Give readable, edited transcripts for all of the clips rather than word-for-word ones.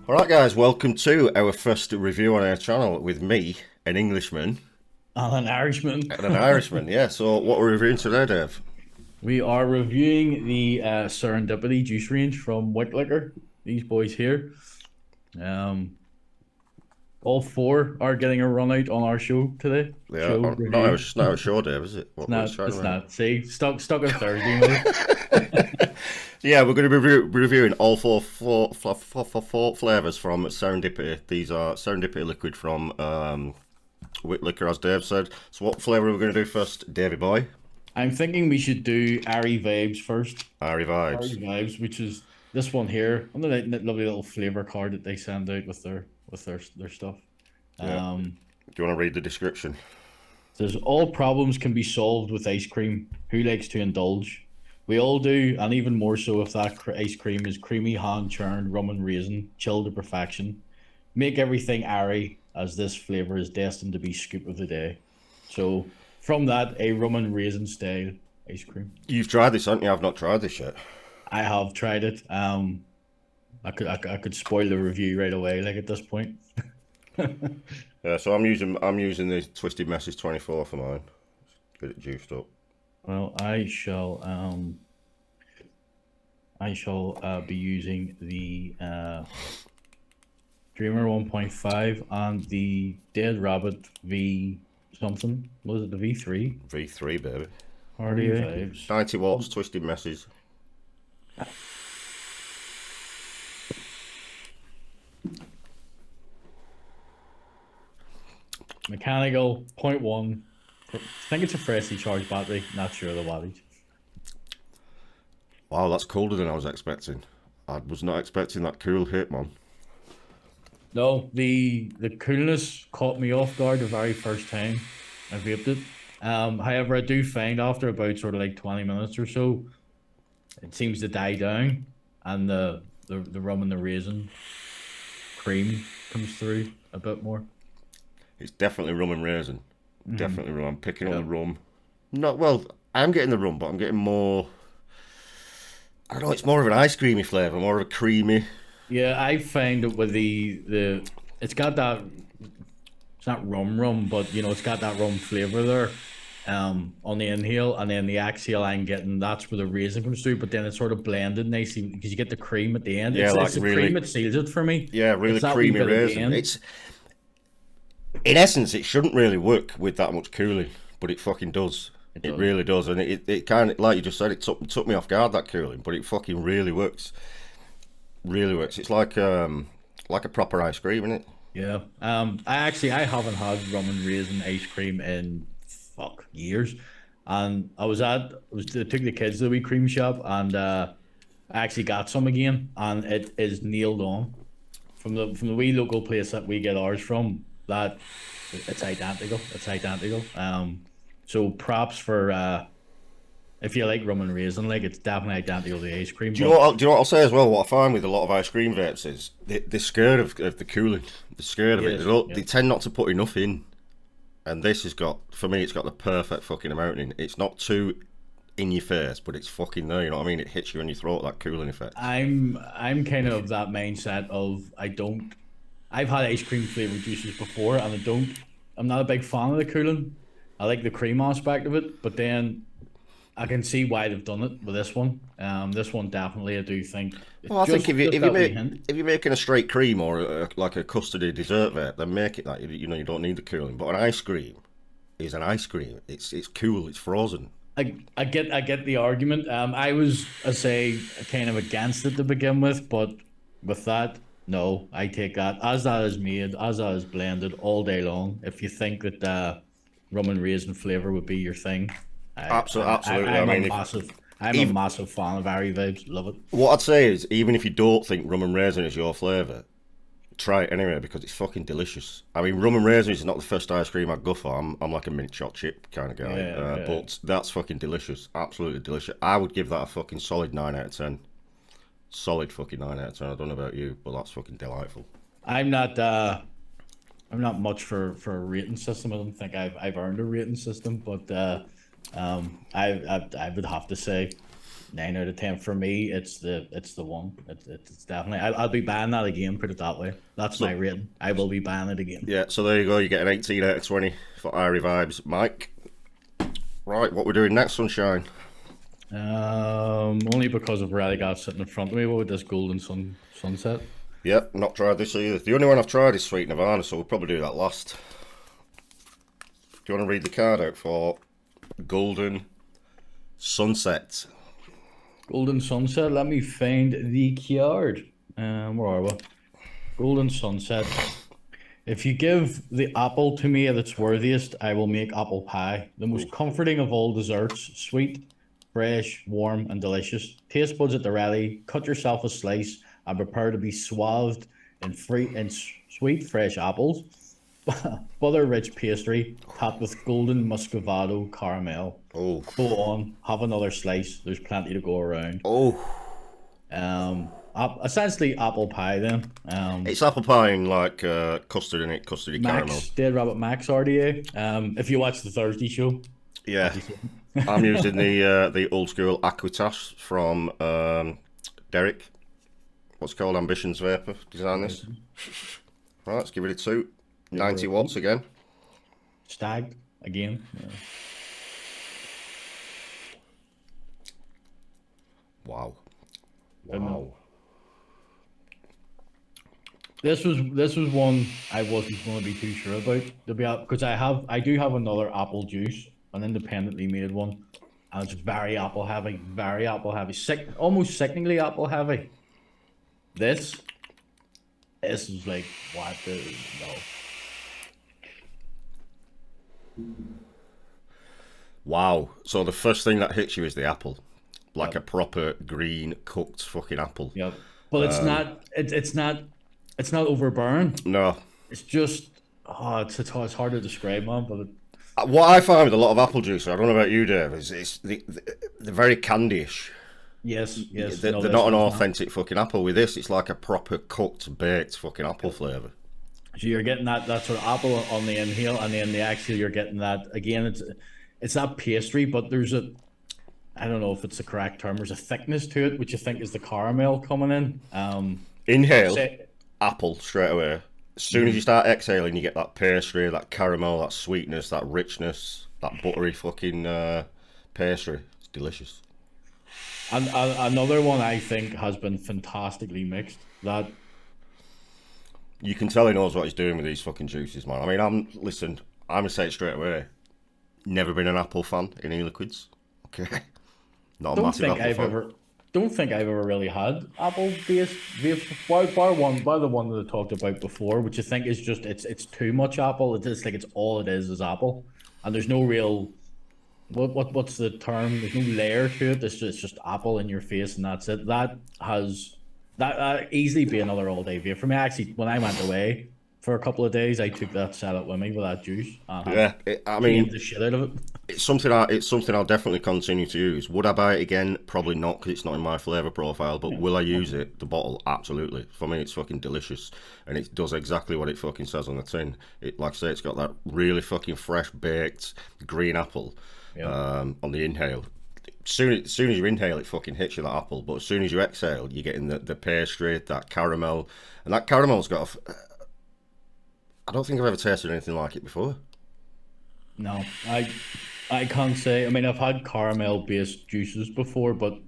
Alright guys, welcome to our first review on our channel with me, an Englishman, An Irishman. and an Irishman. Yeah, so what we're reviewing today, Dave? We are reviewing the Serendipity juice range from Wick Liquor. These boys here. Um, all four are getting a run out on our show today. Yeah, Show not review. not our show, Dave, is it? It's What it's not. chatting It's about? not. See, stuck in Thursday mode. Yeah, we're going to be reviewing all four flavours from Serendipity. These are Serendipity liquid from Wit Liquor, as Dave said. So what flavour are we going to do first, Davey boy? I'm thinking we should do Ari Vibes first. Ari Ari vibes. Vibes, which is this one here. On the lovely little flavor card that they send out with their stuff. Yeah. Um, Do you want to read the description? Says all problems can be solved with ice cream. Who likes to indulge? We all do, and even more so if that ice cream is creamy, hand churned rum and raisin, chilled to perfection. Make everything airy, as this flavor is destined to be scoop of the day. So, from that, a rum and raisin style ice cream. You've tried this, haven't you? I've not tried this yet. I have tried it. I could spoil the review right away, like at this point. Yeah, so I'm using the Twisted Message 24 for mine. Get it juiced up. Well, I shall be using the Dreamer 1.5 and the Dead Rabbit V something. Was it the V3? V3, baby. Hardy vibes. 90 watts, Twisted Message. Mechanical 0.1. I think it's a freshly charged battery. Not sure the wattage. Wow, that's colder than I was expecting. I was not expecting that cool hit, man. No, the coolness caught me off guard the very first time I vaped it. However, I do find after about sort of like 20 minutes or so, it seems to die down, and the rum and the raisin cream comes through a bit more. It's definitely rum and raisin. Definitely rum. I'm picking up Yeah. the rum. Not well. I'm getting the rum, but I'm getting more. I don't know. It's more of an ice creamy flavour, more of a creamy. Yeah, I find that with the it's got that, it's not rum, but it's got that rum flavor there. On the inhale, and then the exhale, I'm getting that's where the raisin comes through, but then it's sort of blended nicely because you get the cream at the end. Yeah, It's like the cream really. that seals it for me. Yeah, really It's that wee creamy bit at the raisin. end. It's in essence, it shouldn't really work with that much cooling, but it fucking does. It It does. really does, and it kind of like you just said, it took me off guard that cooling, but it fucking really works. Really works. It's like a proper ice cream, isn't it? Yeah. I haven't had rum and raisin ice cream in fuck years, and I took the kids to the wee cream shop, and I actually got some again, and it is nailed on from the wee local place that we get ours from. That it's identical. It's identical. So props for if you like rum and raisin, like it's definitely identical to the ice cream. But Do you know what I'll say as well? What I find with a lot of ice cream vapes is they're scared of the cooling. They're scared of it. yes, They tend not to put enough in. And this has got, for me, it's got the perfect fucking amount in. It's not too in your face, but it's fucking there. You know what I mean? It hits you in your throat, that cooling effect. I'm kind of that mindset of I don't. I've had ice cream flavored juices before, and I don't. I'm not a big fan of the cooling. I like the cream aspect of it, but then I can see why they've done it with this one. This one definitely, I do think Well, it's I think just that wee hint. if you're making a straight cream or like a custardy dessert vape, then make it that. You know, you don't need the cooling. But an ice cream is an ice cream. It's cool. It's frozen. I get the argument. I say kind of against it to begin with, but with that, no, I take that as that is made, as that is blended all day long. If you think that rum and raisin flavor would be your thing, Absolutely. I I'm a mean, if massive I'm a even massive fan of Ari Vibes. Love it. what I'd say is, even if you don't think rum and raisin is your flavour, try it anyway because it's fucking delicious. I mean, rum and raisin is not the first ice cream I'd go for. I'm like a mint chocolate chip kind of guy, Yeah, yeah. but that's fucking delicious. Absolutely delicious. I would give that a fucking solid 9 out of 10. Solid fucking 9 out of 10. I don't know about you, but that's fucking delightful. I'm not I'm not much for a rating system. I don't think I've earned a rating system, but I would have to say 9 out of 10 for me. It's the one. It's definitely. I'll be buying that again. Put it that way. That's my So rating. I will be buying it again. yeah, so there you go. You get an 18 out of 20 for Irie Vibes, Mike. Right, what we're doing next, Sunshine? Only because I've already got sitting in front of me. What with this sunset? Yep, not tried this either. The only one I've tried is Sweet Nirvana, so we'll probably do that last. Do you want to read the card out for Golden Sunset? Golden sunset. Let me find the card. Where are we? Golden sunset. If you give the apple to me at its worthiest, I will make apple pie, the most comforting of all desserts, sweet, fresh, warm, and delicious. Taste buds at the ready. Cut yourself a slice and prepare to be swathed in sweet, fresh apples. Butter-rich pastry topped with golden muscovado caramel. Oh, Go on, have another slice. There's plenty to go around. oh, Essentially apple pie then. it's apple pie and like custard in it, custardy caramel. Max, Dead Rabbit Max RDA. If you watch the Thursday show, Yeah, obviously. I'm using the old school Aquitas from Derek. What's it called? Ambitions Vapor. Design this. Right, let's give it a 2. 90 watts again. Stag again. Yeah. Wow. Didn't Wow. know. This was one I wasn't going to be too sure about to be because I do have another apple juice, an independently made one, and it's very apple heavy, almost sickeningly apple heavy. This this is like what the no. Wow. So the first thing that hits you is the apple. Like Yep. a proper green cooked fucking apple. Yep. But it's not overbearing. No. It's just it's hard to describe, man. But What I find with a lot of apple juice, I don't know about you, Dave, is they're very candyish. yes, They're, no, they're this not an one's not. authentic fucking apple. With this, it's like a proper cooked, baked fucking apple flavour. So you're getting that sort of apple on the inhale, and then the exhale, you're getting that again. It's not pastry, but there's a I don't know if it's the correct term. There's a thickness to it, which I think is the caramel coming in. Inhale, Say, apple straight away. As soon as you start exhaling, you get that pastry, that caramel, that sweetness, that richness, that buttery fucking pastry. It's delicious. and another one I think has been fantastically mixed. That You can tell he knows what he's doing with these fucking juices, man. I mean, listen, I'm gonna say it straight away. Never been an apple fan in Eliquids. Okay, not a don't massive think apple I've fan. ever don't think I've ever really had apple based vape bar the one that I talked about before, which I think is just it's too much apple. It's like it's all it is apple, and there's no real what's the term? There's no layer to it. It's just apple in your face, and that's it. That easily be another all day vape for me. Actually, when I went away for a couple of days, I took that salad with me with that juice and have Yeah, I gamed mean, the shit out of it. it's something I'll definitely continue to use. Would I buy it again? Probably not, because it's not in my flavour profile. But will I use it? The bottle, absolutely. For me, it's fucking delicious, and it does exactly what it fucking says on the tin. It, like I say, it's got that really fucking fresh baked green apple Yeah. on the inhale. Soon as you inhale, it fucking hits you, that apple. But as soon as you exhale, you're getting the pastry, that caramel, and that caramel's got. I don't think I've ever tasted anything like it before. No, I can't say. I mean, I've had caramel based juices before, but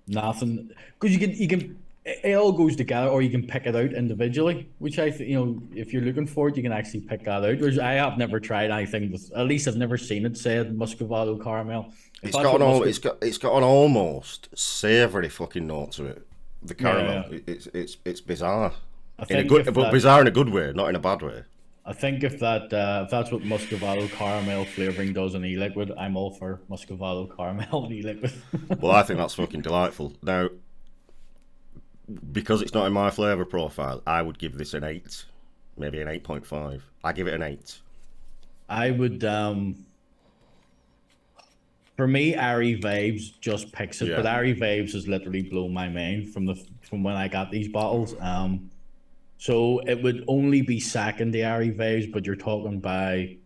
nothing because you can it all goes together, or you can pick it out individually. Which if you're looking for it, you can actually pick that out. Whereas I have never tried anything with. At least I've never seen it said muscovado caramel. If It's that's got what an musc. it's got an almost savoury fucking note to it. The caramel, Yeah, it's bizarre I in a think good, if but that. bizarre in a good way, not in a bad way. I think if that's what muscovado caramel flavoring does in e-liquid, I'm all for muscovado caramel in e-liquid. Well, I think that's fucking delightful. Now, because it's not in my flavour profile, I would give this an 8, maybe an 8.5. I give it an 8. I would for me, Ari Vibes just picks it, Yeah, but Ari Vibes has literally blown my mind from when I got these bottles. So it would only be second the Ari Vibes, but you're talking by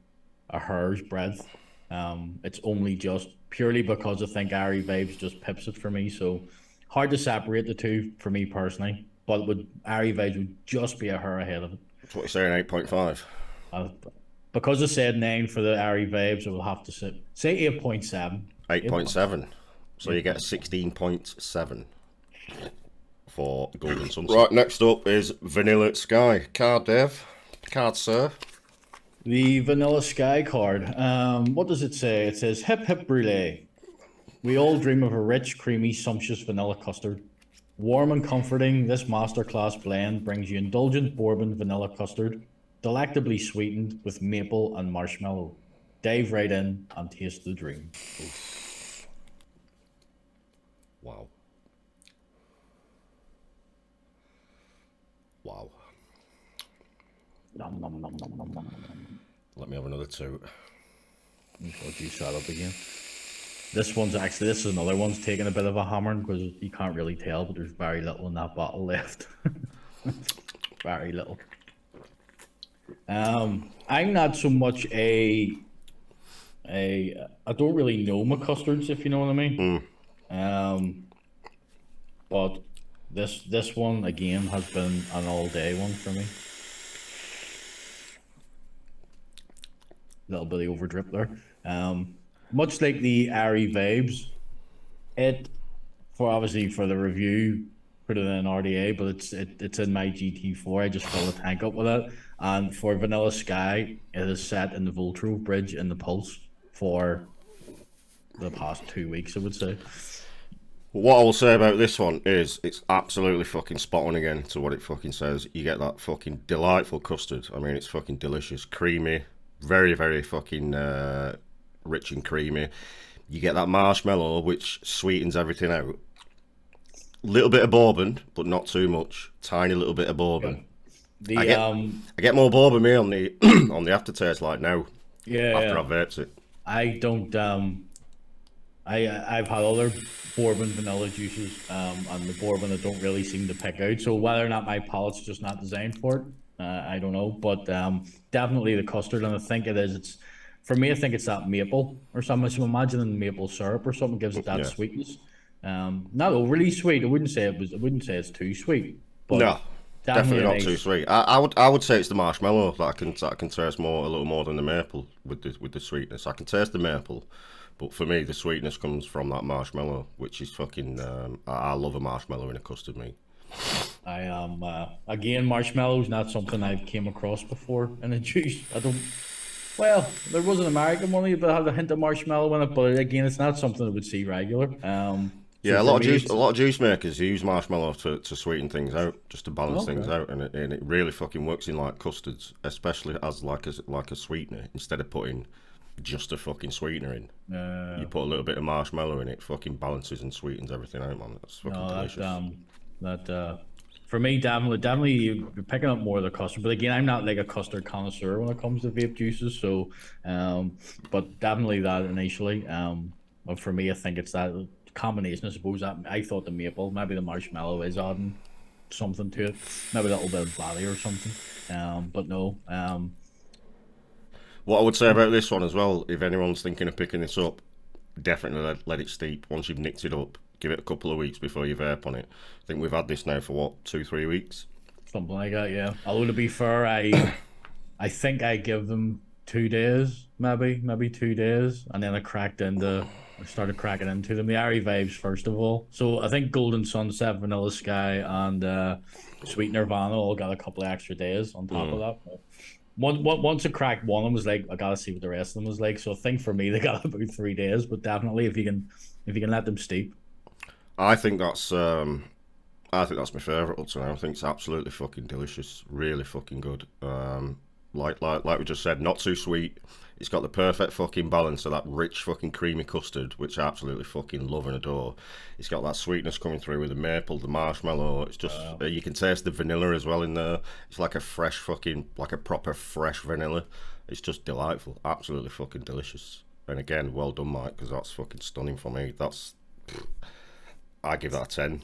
a hair's breadth. It's only just purely because I think Airy Vibes just pips it for me. So hard to separate the two for me personally. But would Airy Vibes would just be a hair ahead of it. That's what you're saying, 8.5. Uh, because I said nine for the Airy Vibes, I will have to say 8.7. 8.7. So you get 8.7. 16.7 for Golden Sunset. Right, next up is Vanilla Sky. Card, Dave. Card, sir. The Vanilla Sky card. What does it say? It says hip hip brulee. We all dream of a rich, creamy, sumptuous vanilla custard. Warm and comforting, this masterclass blend brings you indulgent bourbon vanilla custard, delectably sweetened with maple and marshmallow. Dive right in and taste the dream. Wow. Wow. Nom, nom, nom, nom, nom, nom, nom. Let me have another two. I'll juice that up again. This is another one's taking a bit of a hammering because you can't really tell, but there's very little in that bottle left. Very little. I'm not so much I don't really know my custards, if you know what I mean. But this one again has been an all day one for me. Little bit of overdrip there. Much like the Airy Vibes, it for obviously for the review, put it in RDA, but it's in my GT4. I just fill the tank up with it. And for Vanilla Sky, it is set in the Voltrove bridge in the Pulse for the past 2 weeks, I would say. What I will say about this one is it's absolutely fucking spot on again to what it fucking says. You get that fucking delightful custard. I mean, it's fucking delicious, creamy, very, very fucking rich and creamy. You get that marshmallow, which sweetens everything out. Little bit of bourbon, but not too much. Tiny little bit of bourbon. The I get more bourbon me on the on the aftertaste like now. yeah, After I've vaped it. I don't I've had other bourbon vanilla juices, and the bourbon I don't really seem to pick out. So whether or not my palate's just not designed for it, I don't know. But definitely the custard, and I think it is. It's for me. I think it's that maple or something. So I'm imagining maple syrup or something gives it that Yeah. sweetness. Not overly sweet. I wouldn't say it was. I wouldn't say it's too sweet, but No, definitely definitely a not too nice. sweet. I would say it's the marshmallow that I can taste more a little more than the maple with the sweetness. I can taste the maple, but for me the sweetness comes from that marshmallow, which is fucking. I love a marshmallow in a custard, mate. I am again marshmallows not something I've came across before in a juice. I don't. Well, there was an American one that had a hint of marshmallow in it, but again, it's not something I would see regular. So Yeah, for me, a it's lot of juice makers use marshmallow to sweeten things out, just to balance things okay. out, and it really fucking works in like custards, especially as like a sweetener instead of putting just a fucking sweetener in. You put a little bit of marshmallow in it, fucking balances and sweetens everything out, man. That's fucking No, delicious. that for me, definitely you're picking up more of the custard. But again, I'm not like a custard connoisseur when it comes to vape juices. So, but definitely that initially. But for me, I think it's that combination. I suppose that I thought the maple, maybe the marshmallow is adding something to it, maybe a little bit of body or something. But no. What I would say about this one as well, if anyone's thinking of picking this up, definitely let it steep. Once you've nicked it up, give it a couple of weeks before you vape on it. I think we've had this now for what, 2-3 weeks. Something like that, yeah. Although to be fair, I think I give them 2 days, maybe 2 days, and then I started cracking into them. The Airy Vibes first of all. So I think Golden Sunset, Vanilla Sky, and Sweet Nirvana all got a couple of extra days on top of that. But once I cracked one, I was like, I gotta see what the rest of them was like. So I think for me, they got about 3 days, but definitely if you can let them steep. I think that's my favourite up to now. I think it's absolutely fucking delicious, really fucking good. Like we just said, not too sweet. It's got the perfect fucking balance of that rich fucking creamy custard, which I absolutely fucking love and adore. It's got that sweetness coming through with the maple, the marshmallow. It's just you can taste the vanilla as well in there. It's like a fresh fucking like a proper fresh vanilla. It's just delightful, absolutely fucking delicious. And again, well done, Mike, because that's fucking stunning for me. I give that a 10.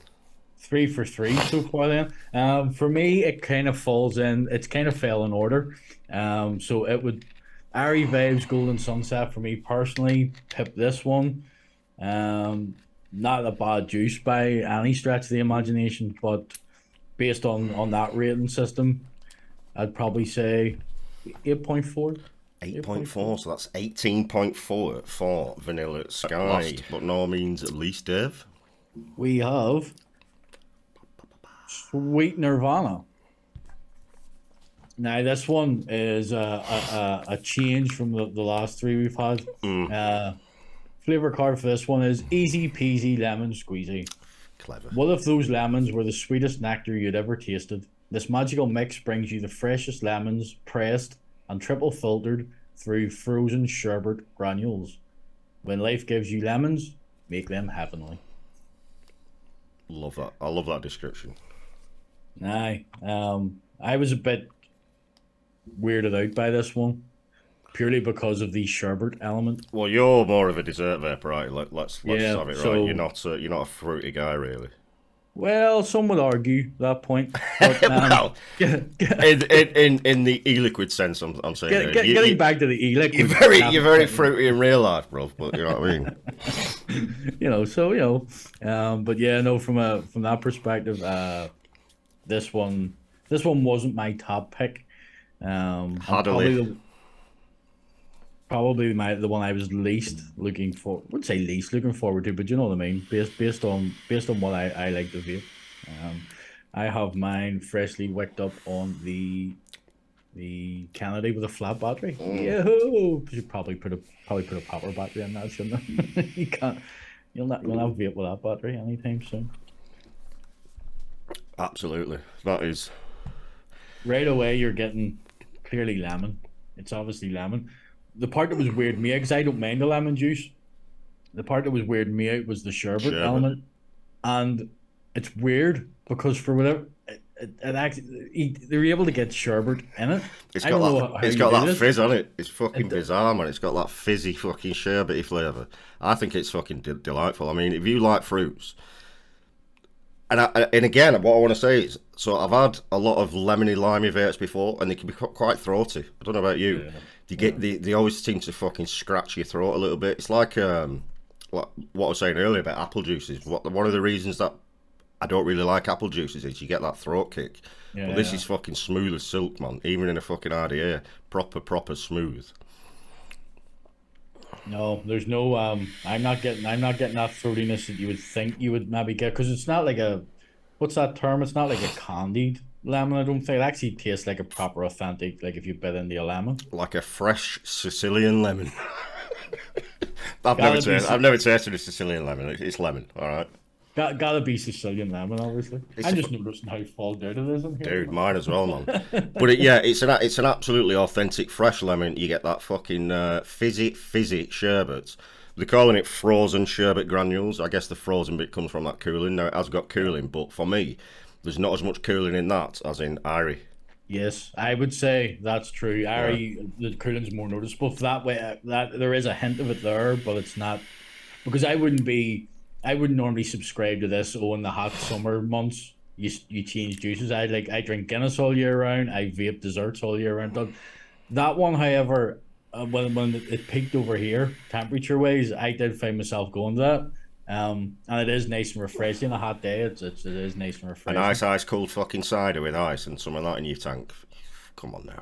3 for 3 so far then. For me, it kind of falls in, it's kind of fell in order. So it would Airy Vibes Golden Sunset for me personally. Pip this one. Um, Not a bad juice by any stretch of the imagination, but based on that rating system, I'd probably say 8.4. 8.4. 8.4, so that's 18.4 for Vanilla Sky. Last. But no means least, Dave. We have Sweet Nirvana. Now, this one is a change from the last three we've had. Flavor card for this one is easy peasy lemon squeezy. Clever. What if those lemons were the sweetest nectar you'd ever tasted? This magical mix brings you the freshest lemons, pressed and triple filtered through frozen sherbet granules. When life gives you lemons, make them heavenly. Love that. I love that description. Aye. I was a bit weirded out by this one, purely because of the sherbet element. Well, you're more of a dessert vapor, right? Let's Yeah, have it right. so You're not a fruity guy, really. well, some would argue that point. But, Well, get, in the e-liquid sense, I'm saying getting back to the e-liquid, you're very fruity in real life, bro. But you know what I mean. But yeah, no, from that perspective, this one wasn't my top pick. And Happily. probably the one I was least looking for. I wouldn't say least looking forward to, but you know what I mean. Based on what I like to vape. I have mine freshly wicked up on the Kennedy with a flat battery. Yo, should probably put a power battery in that, shouldn't I? You can't. You'll not vape with that battery anytime soon. Absolutely, that is. Right away, you're getting clearly lemon. It's obviously lemon. The part that was weird me out, because I don't mind the lemon juice. The part that was weird me out was the sherbet element, and it's weird because for whatever it actually they're able to get sherbet in it. It's I got don't that. know how It's you got do that this. fizz on it. It's fucking bizarre, man. It's got that fizzy fucking sherbety flavour. I think it's fucking delightful. I mean, if you like fruits, and again, what I want to say is, so I've had a lot of lemony limey vapes before, and they can be quite throaty. I don't know about you. Yeah. You get they always seem to fucking scratch your throat a little bit. It's like what I was saying earlier about apple juices. One of the reasons that I don't really like apple juices is you get that throat kick. Yeah, But this is fucking smooth as silk, man. Even in a fucking RDA, proper smooth. No, there's no. I'm not getting that throatiness that you would think you would maybe get, because it's not like a, what's that term? It's not like a candied lemon. I don't think it actually tastes like a proper authentic. Like if you bit into a lemon. Like a fresh Sicilian lemon. I've Gotta never tasted a Sicilian lemon. It's lemon, all right. Gotta be Sicilian lemon, obviously. I'm just noticing how fall down it is in here. Dude, mine as well, man. But it's an absolutely authentic fresh lemon. You get that fucking fizzy sherbet. They're calling it frozen sherbet granules. I guess the frozen bit comes from that cooling. Now it has got cooling, but for me, there's not as much cooling in that as in Irie. Yes, I would say that's true. The cooling's more noticeable. For that way, that there is a hint of it there, but it's not, because I wouldn't normally subscribe to this. Oh, in the hot summer months, you change juices. I drink Guinness all year round. I vape desserts all year round. That one, however, when it peaked over here, temperature wise, I did find myself going to that. And it is nice and refreshing. On a hot day, it is nice and A refreshing. nice ice cold fucking cider with ice and some of that in your tank. Come on now.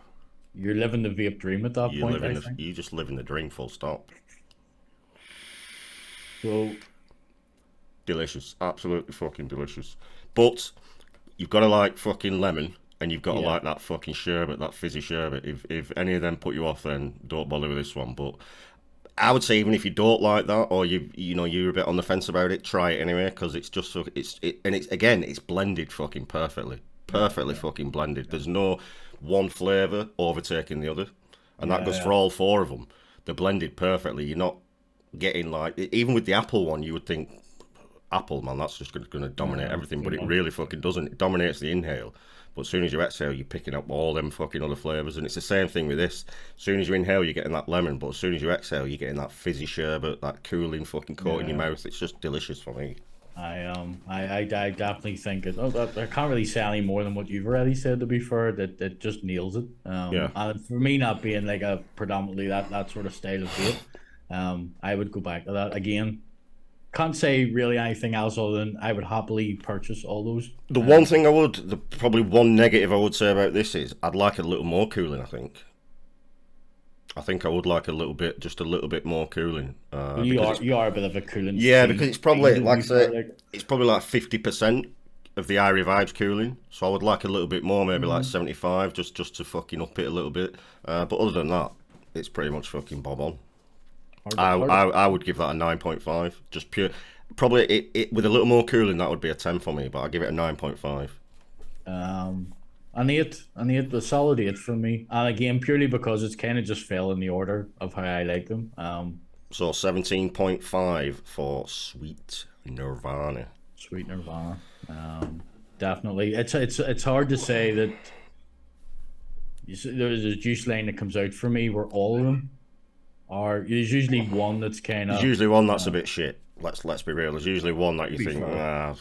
You're living the vape dream at that point. I think. You just live in the dream, full stop. So Delicious, absolutely fucking delicious. But you've got to like fucking lemon, and you've got to like that fucking sherbet, that fizzy sherbet. If any of them put you off, then don't bother with this one. But I would say even if you don't like that, or you're a bit on the fence about it, try it anyway, because it's just it's blended fucking perfectly, fucking blended. There's no one flavour overtaking the other, and that goes for all four of them. They're blended perfectly. You're not getting like, even with the apple one, you would think, apple, man, that's just going to dominate everything, but it really fucking doesn't. It dominates the inhale, but as soon as you exhale, you're picking up all them fucking other flavours, and it's the same thing with this. As soon as you inhale, you're getting that lemon, but as soon as you exhale, you're getting that fizzy sherbet, that cooling fucking coat in your mouth. It's just delicious for me. I definitely think it. I can't really say any more than what you've already said. To be fair, that it just nails it. Yeah. And for me, not being like a predominantly that sort of style of vape, I would go back to that again. Can't say really anything else other than I would happily purchase all those. The one thing probably one negative I would say about this is I'd like a little more cooling. I think I would like just a little bit more cooling. You are a bit of a cooling. Yeah, because it's probably like I say, it's probably like 50% of the Irie Vibes cooling. So I would like a little bit more, maybe like 75, just to fucking up it a little bit. But other than that, it's pretty much fucking bob on. I would give that a 9.5, just pure. Probably it with a little more cooling, that would be a 10 for me, but I'd give it a 9.5. An 8, a solid 8 from me. And again, purely because it's kind of just fell in the order of how I like them. So 17.5 for Sweet Nirvana. Sweet Nirvana. Definitely. It's hard to say that there's a juice line that comes out for me where all of them are. There's usually one that's kind of. There's usually one that's a bit shit. Let's be real. There's usually one that you think, I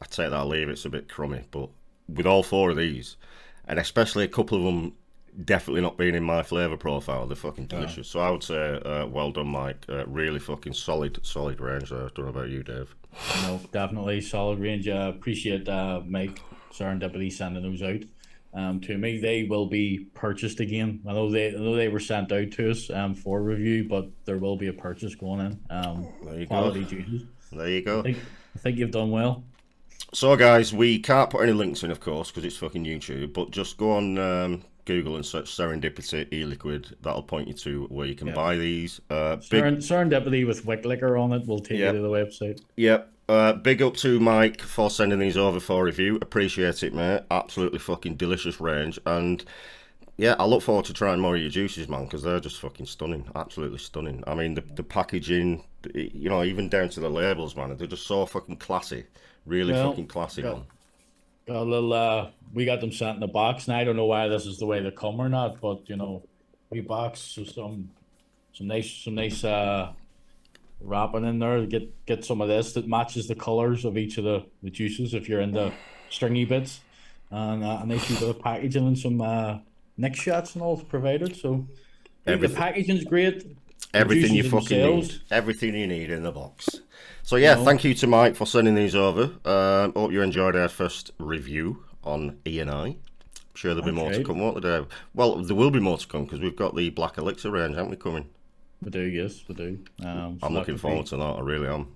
take that or leave it. It's a bit crummy. But with all 4 of these, and especially a couple of them definitely not being in my flavour profile, they're fucking delicious. So I would say, well done, Mike. Really fucking solid range there. I don't know about you, Dave. No, definitely solid range. Appreciate Mike Serendipity sending those out to me. They will be purchased again. I know they were sent out to us for review, but there will be a purchase going in. There you quality go. Juices. There you go. I think you've done well. So, guys, we can't put any links in, of course, because it's fucking YouTube. But just go on Google and search Serendipity Eliquid. That'll point you to where you can buy these. Serendipity with Wick Liquor on it will take you to the website. Yep. Big up to Mike for sending these over for review. Appreciate it, mate. Absolutely fucking delicious range. And yeah, I look forward to trying more of your juices, man, because they're just fucking stunning. Absolutely stunning. I mean, the packaging, you know, even down to the labels, man, they're just so fucking classy. Really fucking classy, man. Got a little, we got them sent in a box. Now I don't know why this is the way they come or not, but you know, we box so some nice wrapping in there. Get some of this that matches the colors of each of the juices if you're into stringy bits, and a nice bit of packaging and some neck shots and all provided. So the packaging's great. Everything you fucking need. Everything you need in the box. So yeah, thank you to Mike for sending these over. Hope you enjoyed our first review on E&I. I'm sure there'll be more to come, won't there? Well, there will be more to come because we've got the Black Elixir range, haven't we, coming? We do, yes, we do. I'm looking forward to that, I really am.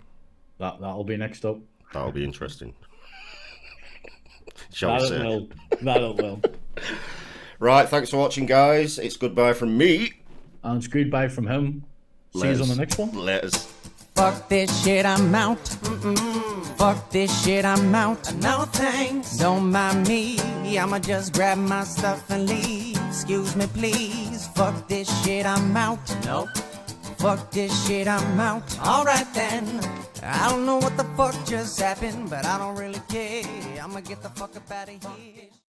That'll be next up. That'll be interesting. Shall we say? That it will. Right, thanks for watching, guys. It's goodbye from me. And it's goodbye from him. See you on the next one. Laters. Fuck this shit, I'm out. Fuck this shit, I'm out. No thanks. Don't mind me. I'ma just grab my stuff and leave. Excuse me, please. Fuck this shit, I'm out. Nope. Fuck this shit, I'm out. Alright then. I don't know what the fuck just happened, but I don't really care. I'ma get the fuck up out of here.